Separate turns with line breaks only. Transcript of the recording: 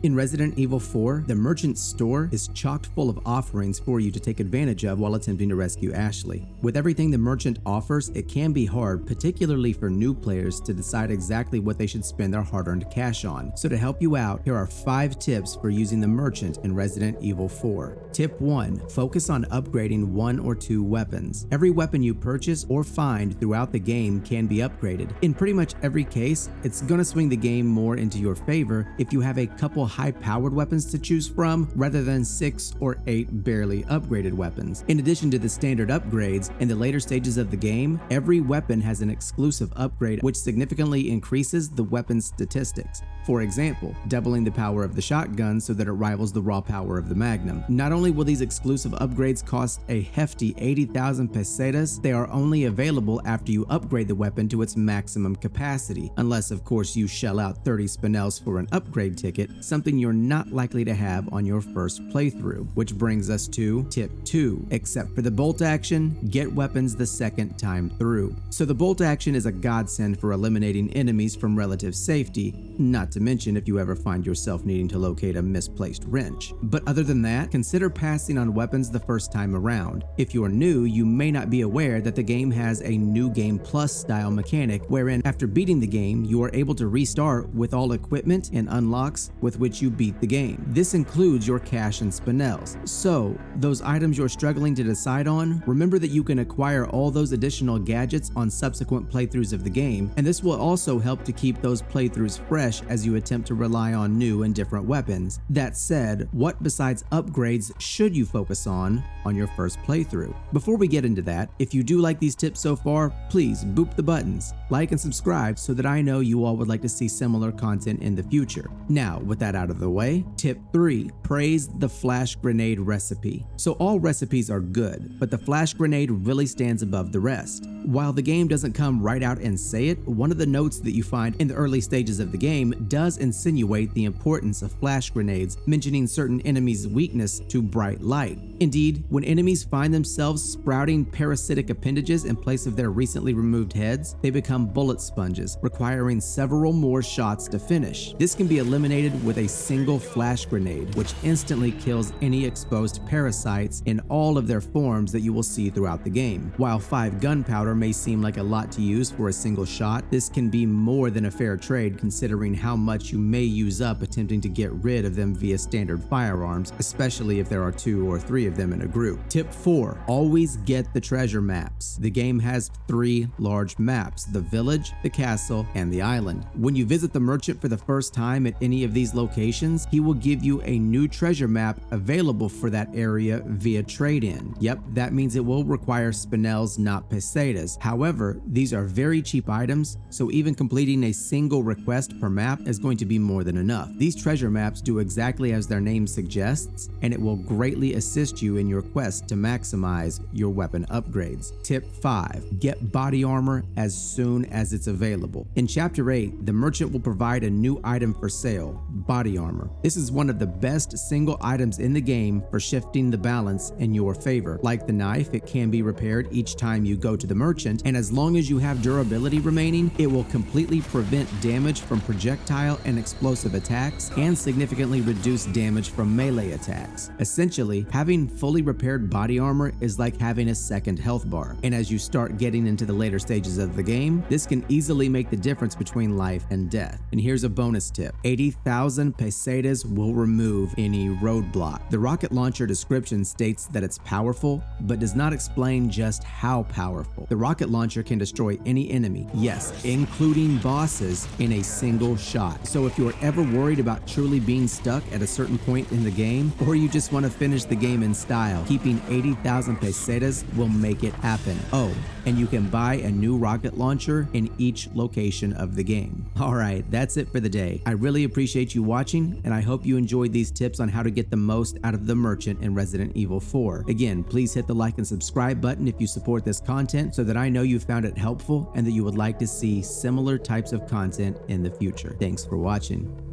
In Resident Evil 4, the merchant store is chock full of offerings for you to take advantage of while attempting to rescue Ashley. With everything the merchant offers, it can be hard, particularly for new players, to decide exactly what they should spend their hard-earned cash on. So to help you out, here are 5 tips for using the merchant in Resident Evil 4. Tip 1. Focus on upgrading 1 or 2 weapons. Every weapon you purchase or find throughout the game can be upgraded. In pretty much every case, it's gonna swing the game more into your favor if you have a couple high-powered weapons to choose from rather than 6 or 8 barely upgraded weapons. In addition to the standard upgrades, in the later stages of the game, every weapon has an exclusive upgrade which significantly increases the weapon's statistics. For example, doubling the power of the shotgun so that it rivals the raw power of the Magnum. Not only will these exclusive upgrades cost a hefty 80,000 pesetas, they are only available after you upgrade the weapon to its maximum capacity, unless of course you shell out 30 spinels for an upgrade ticket, something you're not likely to have on your first playthrough. Which brings us to tip 2. Except for the bolt action, get weapons the second time through. So the bolt action is a godsend for eliminating enemies from relative safety, not to mention if you ever find yourself needing to locate a misplaced wrench. But other than that, consider passing on weapons the first time around. If you're new, you may not be aware that the game has a new game plus style mechanic wherein after beating the game, you are able to restart with all equipment and unlocks with which you beat the game. This includes your cash and spinels. So, those items you're struggling to decide on, remember that you can acquire all those additional gadgets on subsequent playthroughs of the game, and this will also help to keep those playthroughs fresh as you attempt to rely on new and different weapons. That said, what besides upgrades should you focus on your first playthrough? Before we get into that, if you do like these tips so far, please boop the buttons, like and subscribe so that I know you all would like to see similar content in the future. Now, with that out of the way, tip 3. Praise the flash grenade recipe. So all recipes are good, but the flash grenade really stands above the rest. While the game doesn't come right out and say it, one of the notes that you find in the early stages of the game does insinuate the importance of flash grenades, mentioning certain enemies' weakness to bright light. Indeed, when enemies find themselves sprouting parasitic appendages in place of their recently removed heads, they become bullet sponges, requiring several more shots to finish. This can be eliminated with a single flash grenade, which instantly kills any exposed parasites in all of their forms that you will see throughout the game. While 5 gunpowder may seem like a lot to use for a single shot, this can be more than a fair trade considering how much you may use up attempting to get rid of them via standard firearms, especially if there are 2 or 3 of them in a group. Tip 4. Always get the treasure maps. The game has 3 large maps: the village, the castle, and the island. When you visit the merchant for the first time at any of these locations, he will give you a new treasure map available for that area via trade-in. Yep, that means it will require spinels, not pesetas. However, these are very cheap items, so even completing a single request per map is going to be more than enough. These treasure maps do exactly as their name suggests, and it will greatly assist you in your quest to maximize your weapon upgrades. Tip 5. Get body armor as soon as it's available. In Chapter 8, the merchant will provide a new item for sale: body armor. This is one of the best single items in the game for shifting the balance in your favor. Like the knife, it can be repaired each time you go to the merchant, and as long as you have durability remaining, it will completely prevent damage from projectile and explosive attacks and significantly reduce damage from melee attacks. Essentially, having fully repaired body armor is like having a second health bar, and as you start getting into the later stages of the game, this can easily make the difference between life and death. And here's a bonus tip: 80,000 pesetas will remove any roadblock. The rocket launcher description states that it's powerful, but does not explain just how powerful. The rocket launcher can destroy any enemy, yes, including bosses, in a single shot. So if you're ever worried about truly being stuck at a certain point in the game, or you just want to finish the game in style, keeping 80,000 pesetas will make it happen. Oh, and you can buy a new rocket launcher in each location of the game. Alright, that's it for the day. I really appreciate you watching, and I hope you enjoyed these tips on how to get the most out of the merchant in Resident Evil 4. Again, please hit the like and subscribe button if you support this content so that I know you found it helpful and that you would like to see similar types of content in the future. Thanks for watching.